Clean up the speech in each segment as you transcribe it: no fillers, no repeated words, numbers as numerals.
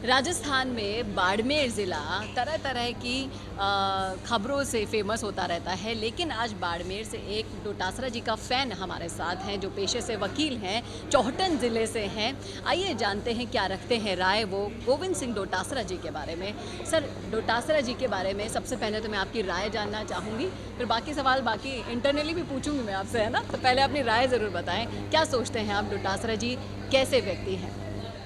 राजस्थान में बाड़मेर ज़िला तरह तरह की खबरों से फेमस होता रहता है, लेकिन आज बाड़मेर से एक डोटासरा जी का फ़ैन हमारे साथ हैं जो पेशे से वकील हैं, चौहटन ज़िले से हैं। आइए जानते हैं क्या रखते हैं राय वो गोविंद सिंह डोटासरा जी के बारे में। सर, डोटासरा जी के बारे में सबसे पहले तो मैं आपकी राय जानना चाहूँगी, फिर बाकी सवाल बाकी इंटरनली भी पूछूँगी मैं आपसे, है ना? तो पहले अपनी राय ज़रूर बताएँ, क्या सोचते हैं आप डोटासरा जी कैसे व्यक्ति हैं?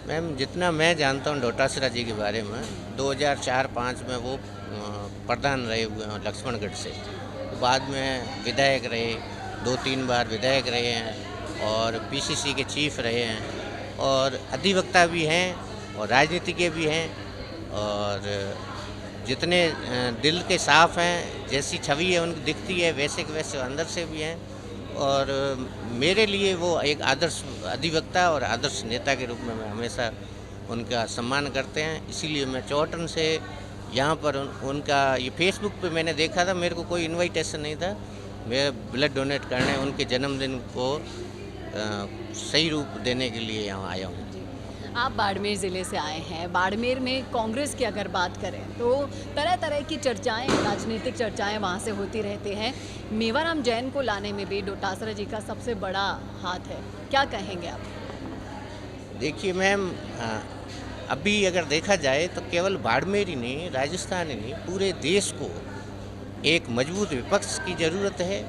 मैम, जितना मैं जानता हूँ डोटासरा जी के बारे में, 2004-05 में वो प्रधान रहे हुए हैं लक्ष्मणगढ़ से। बाद में विधायक रहे, 2-3 बार विधायक रहे हैं और पीसीसी के चीफ रहे हैं और अधिवक्ता भी हैं और राजनीतिज्ञ भी हैं और जितने दिल के साफ़ हैं, जैसी छवि है उनकी दिखती है वैसे के वैसे अंदर से भी हैं और मेरे लिए वो एक आदर्श अधिवक्ता और आदर्श नेता के रूप में मैं हमेशा उनका सम्मान करते हैं। इसीलिए मैं चौहटन से यहाँ पर उनका ये फेसबुक पे मैंने देखा था, मेरे को कोई इनविटेशन नहीं था। मैं ब्लड डोनेट करने उनके जन्मदिन को सही रूप देने के लिए यहाँ आया हूँ। आप बाड़मेर ज़िले से आए हैं। बाड़मेर में कांग्रेस की अगर बात करें तो तरह तरह की चर्चाएं, राजनीतिक चर्चाएं वहाँ से होती रहती हैं। मेवाराम जैन को लाने में भी डोटासरा जी का सबसे बड़ा हाथ है, क्या कहेंगे आप? देखिए मैम, अभी अगर देखा जाए तो केवल बाड़मेर ही नहीं, राजस्थान ही नहीं, पूरे देश को एक मजबूत विपक्ष की ज़रूरत है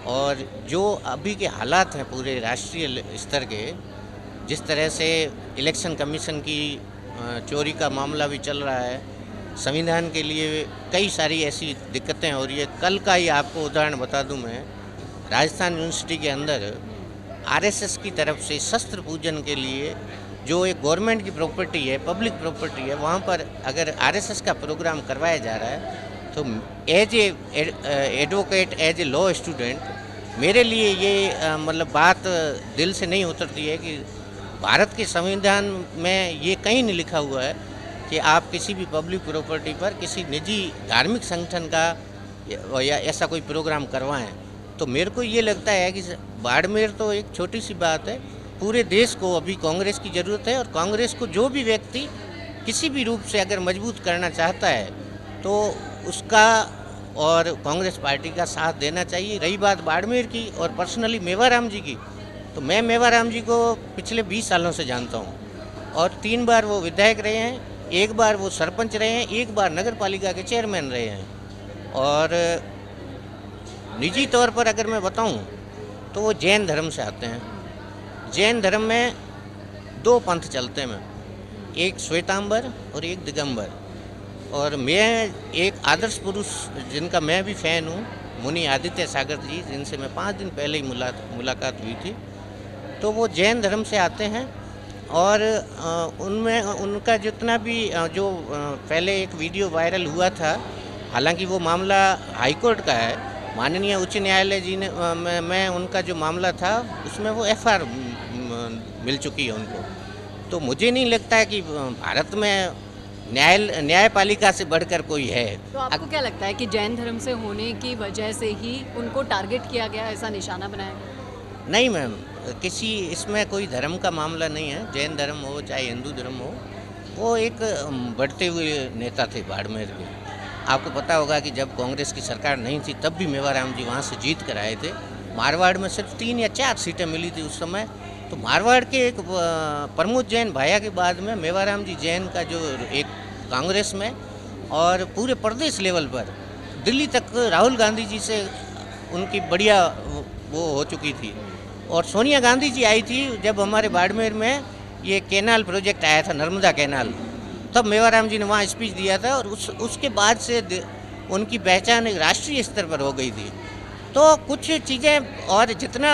और जो अभी के हालात हैं पूरे राष्ट्रीय स्तर के, जिस तरह से इलेक्शन कमीशन की चोरी का मामला भी चल रहा है, संविधान के लिए कई सारी ऐसी दिक्कतें हो रही है। कल का ही आपको उदाहरण बता दूं मैं, राजस्थान यूनिवर्सिटी के अंदर आरएसएस की तरफ से शस्त्र पूजन के लिए जो एक गवर्नमेंट की प्रॉपर्टी है, पब्लिक प्रॉपर्टी है, वहाँ पर अगर आरएसएस का प्रोग्राम करवाया जा रहा है तो as a advocate, as a law student मेरे लिए ये मतलब बात दिल से नहीं उतरती है कि भारत के संविधान में ये कहीं नहीं लिखा हुआ है कि आप किसी भी पब्लिक प्रॉपर्टी पर किसी निजी धार्मिक संगठन का या ऐसा कोई प्रोग्राम करवाएं। तो मेरे को ये लगता है कि बाड़मेर तो एक छोटी सी बात है, पूरे देश को अभी कांग्रेस की ज़रूरत है और कांग्रेस को जो भी व्यक्ति किसी भी रूप से अगर मजबूत करना चाहता है तो उसका और कांग्रेस पार्टी का साथ देना चाहिए। रही बात बाड़मेर की और पर्सनली मेवाराम जी की, तो मैं मेवाराम जी को पिछले 20 सालों से जानता हूँ और 3 बार वो विधायक रहे हैं, 1 बार वो सरपंच रहे हैं, 1 बार नगर पालिका के चेयरमैन रहे हैं। और निजी तौर पर अगर मैं बताऊँ तो वो जैन धर्म से आते हैं। जैन धर्म में 2 पंथ चलते हैं, एक श्वेतांबर और एक दिगंबर। और मैं एक आदर्श पुरुष जिनका मैं भी फ़ैन हूँ, मुनि आदित्य सागर जी, जिनसे मैं 5 दिन पहले ही मुलाकात हुई थी, तो वो जैन धर्म से आते हैं और उनमें उनका जितना भी पहले एक वीडियो वायरल हुआ था, हालांकि वो मामला हाईकोर्ट का है, माननीय उच्च न्यायालय जी ने मैं उनका जो मामला था उसमें वो एफआईआर मिल चुकी है उनको। तो मुझे नहीं लगता है कि भारत में न्यायपालिका से बढ़कर कोई है। तो आपको क्या लगता है कि जैन धर्म से होने की वजह से ही उनको टारगेट किया गया, ऐसा निशाना बनाया गया? नहीं मैम, किसी इसमें कोई धर्म का मामला नहीं है। जैन धर्म हो चाहे हिंदू धर्म हो, वो एक बढ़ते हुए नेता थे बाड़मेर के। आपको पता होगा कि जब कांग्रेस की सरकार नहीं थी तब भी मेवाराम जी वहाँ से जीत कर आए थे। मारवाड़ में सिर्फ 3 या 4 सीटें मिली थी उस समय। तो मारवाड़ के एक प्रमोद जैन भाया के बाद में मेवाराम जी जैन का जो एक कांग्रेस में और पूरे प्रदेश लेवल पर दिल्ली तक राहुल गांधी जी से उनकी बढ़िया वो हो चुकी थी। और सोनिया गांधी जी आई थी जब हमारे बाड़मेर में ये कैनाल प्रोजेक्ट आया था, नर्मदा कैनाल, तब मेवाराम जी ने वहाँ स्पीच दिया था और उसके बाद से उनकी पहचान एक राष्ट्रीय स्तर पर हो गई थी। तो कुछ चीज़ें और जितना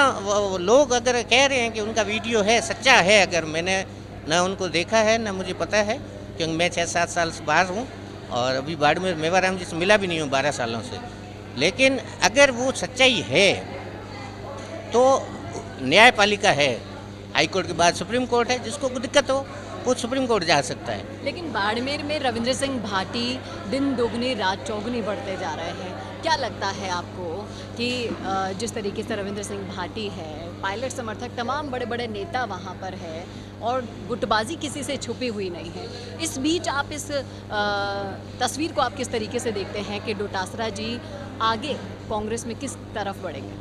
लोग अगर कह रहे हैं कि उनका वीडियो है सच्चा है, अगर मैंने ना उनको देखा है ना मुझे पता है, क्योंकि मैं 6-7 साल से बाहर हूँ और अभी बाड़मेर मेवाराम जी से मिला भी नहीं हूँ 12 सालों से, लेकिन अगर वो सच्चाई है तो न्यायपालिका है, हाईकोर्ट के बाद सुप्रीम कोर्ट है, जिसको कोई दिक्कत हो वो सुप्रीम कोर्ट जा सकता है। लेकिन बाड़मेर में रविंद्र सिंह भाटी दिन दोगुनी रात चौगुनी बढ़ते जा रहे हैं, क्या लगता है आपको कि जिस तरीके से रविंद्र सिंह भाटी है, पायलट समर्थक तमाम बड़े बड़े नेता वहाँ पर है और गुटबाजी किसी से छुपी हुई नहीं है। इस बीच आप इस तस्वीर को आप किस तरीके से देखते हैं कि डोटासरा जी आगे कांग्रेस में किस तरफ बढ़ेंगे?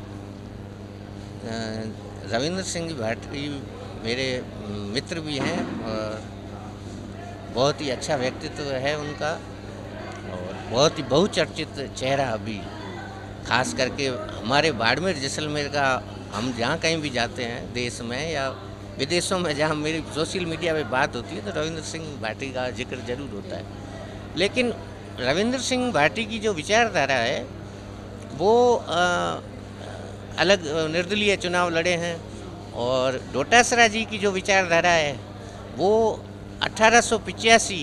रविंद्र सिंह भाटी मेरे मित्र भी हैं और बहुत ही अच्छा व्यक्तित्व है उनका और बहुत ही बहुचर्चित चेहरा अभी, खास करके हमारे बाड़मेर जैसलमेर का, हम जहाँ कहीं भी जाते हैं देश में या विदेशों में, जहाँ मेरी सोशल मीडिया पे बात होती है तो रविंद्र सिंह भाटी का जिक्र जरूर होता है। लेकिन रविंद्र सिंह भाटी की जो विचारधारा है वो अलग, निर्दलीय चुनाव लड़े हैं, और डोटासरा जी की जो विचारधारा है वो 1885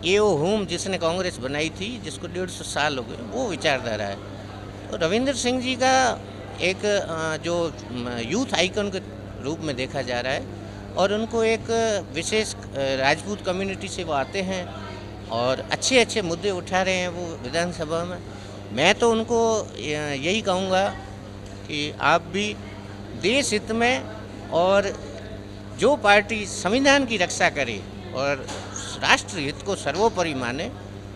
एओ होम जिसने कांग्रेस बनाई थी, जिसको 150 साल हो गए, वो विचारधारा है। तो रविंद्र सिंह जी का एक जो यूथ आइकन के रूप में देखा जा रहा है, और उनको एक विशेष राजपूत कम्युनिटी से वो आते हैं और अच्छे अच्छे मुद्दे उठा रहे हैं वो विधानसभा में। मैं तो उनको यही कहूँगा कि आप भी देश हित में, और जो पार्टी संविधान की रक्षा करे और राष्ट्र हित को सर्वोपरि माने,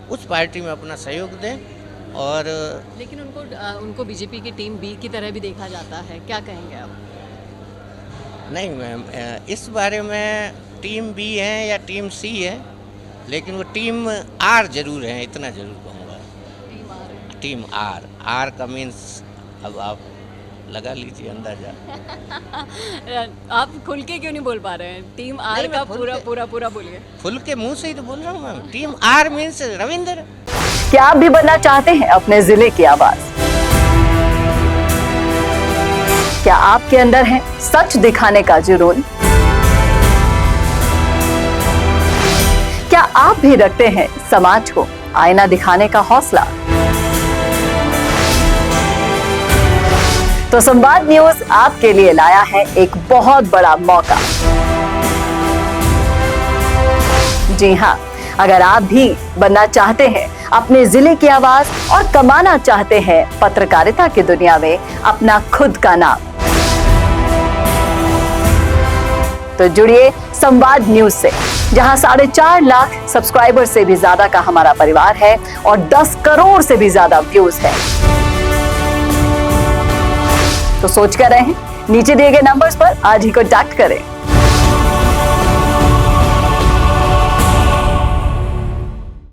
उस पार्टी में अपना सहयोग दें। और लेकिन उनको बीजेपी की टीम बी की तरह भी देखा जाता है, क्या कहेंगे आप? नहीं मैम, इस बारे में टीम बी है या टीम सी है, लेकिन वो टीम आर जरूर है, इतना जरूर कहूँगा। टीम आर का मीन्स अब आप लगा लीजिए अंदाजा। आप खुल के क्यों नहीं बोल पा रहे हैं? टीम आर का पूरा बोलिए। खुल के मुंह से ही तो बोल रहा हूँ ma'am. Team R means Ravindra. क्या आप भी बनना चाहते हैं अपने जिले की आवाज? क्या आपके अंदर है सच दिखाने का जुनून? क्या आप भी रखते हैं समाज को आईना दिखाने का हौसला? तो संवाद न्यूज आपके लिए लाया है एक बहुत बड़ा मौका। जी हां, अगर आप भी बनना चाहते हैं अपने जिले की आवाज और कमाना चाहते हैं पत्रकारिता की दुनिया में अपना खुद का नाम, तो जुड़िए संवाद न्यूज से, जहां 4.5 लाख सब्सक्राइबर से भी ज्यादा का हमारा परिवार है और 10 करोड़ से भी ज्यादा व्यूज है। तो सोच कर रहे हैं, नीचे दिए गए नंबर्स पर आज ही कॉन्टैक्ट करें।